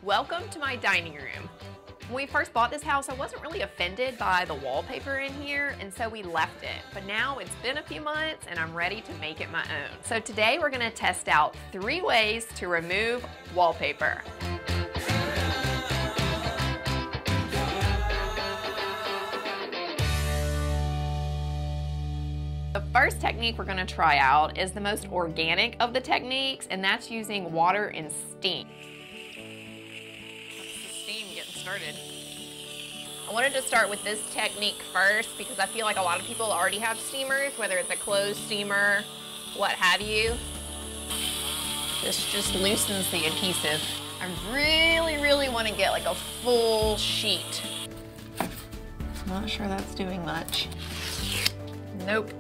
Welcome to my dining room. When we first bought this house, I wasn't really offended by the wallpaper in here, and so we left it. But now it's been a few months and I'm ready to make it my own. So today we're gonna test out 3 ways to remove wallpaper. The first technique we're gonna try out is the most organic of the techniques, and that's using water and steam. That's the steam getting started. I wanted to start with this technique first because I feel like a lot of people already have steamers, whether it's a closed steamer, what have you. This just loosens the adhesive. I really want to get like a full sheet. Not sure that's doing much. Nope.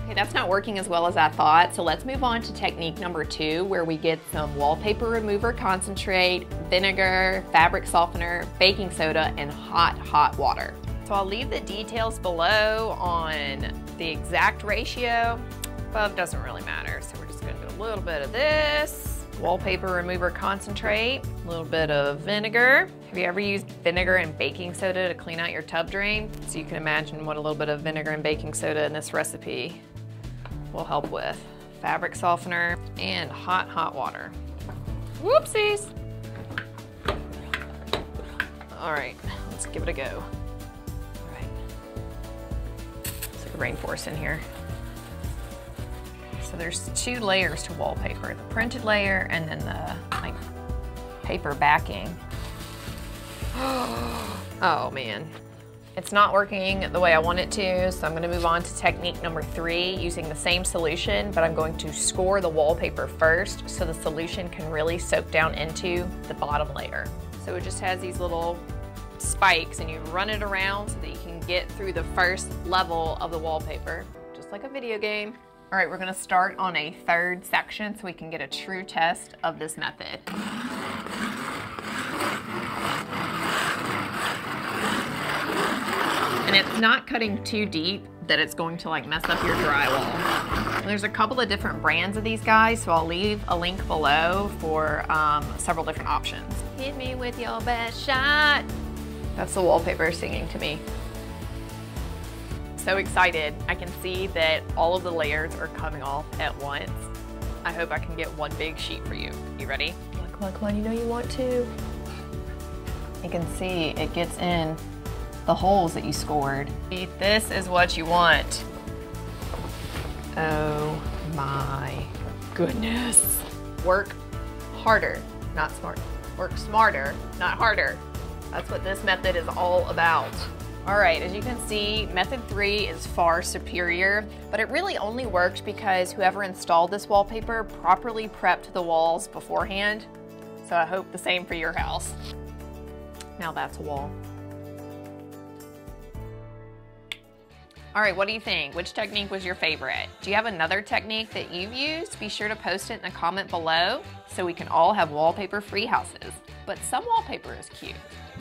Okay, that's not working as well as I thought, so let's move on to technique number 2, where we get some wallpaper remover concentrate, vinegar, fabric softener, baking soda, and hot water. So I'll leave the details below on the exact ratio, but it doesn't really matter. So we're just gonna do a little bit of this, wallpaper remover concentrate, a little bit of vinegar. Have you ever used vinegar and baking soda to clean out your tub drain? So you can imagine what a little bit of vinegar and baking soda in this recipe will help with. Fabric softener and hot water. Whoopsies. All right, let's give it a go. All right. It's like a rainforest in here. So there's 2 layers to wallpaper, the printed layer and then the like paper backing. Oh man. It's not working the way I want it to, so I'm gonna move on to technique number 3 using the same solution, but I'm going to score the wallpaper first so the solution can really soak down into the bottom layer. So it just has these little spikes and you run it around so that you can get through the first level of the wallpaper, just like a video game. All right, we're gonna start on a 3rd section so we can get a true test of this method. And it's not cutting too deep that it's going to like mess up your drywall. And there's a couple of different brands of these guys, so I'll leave a link below for several different options. Hit me with your best shot. That's the wallpaper singing to me. So excited. I can see that all of the layers are coming off at once. I hope I can get one big sheet for you. You ready? Come on, you know you want to. You can see it gets in the holes that you scored. This is what you want. Oh my goodness. Work harder, not smart. Work smarter, not harder. That's what this method is all about. All right, as you can see, method 3 is far superior, but it really only worked because whoever installed this wallpaper properly prepped the walls beforehand. So I hope the same for your house. Now that's a wall. All right, what do you think? Which technique was your favorite? Do you have another technique that you've used? Be sure to post it in a comment below so we can all have wallpaper-free houses. But some wallpaper is cute,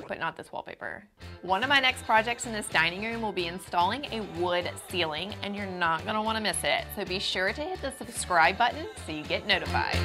but not this wallpaper. One of my next projects in this dining room will be installing a wood ceiling, and you're not gonna wanna miss it. So be sure to hit the subscribe button so you get notified.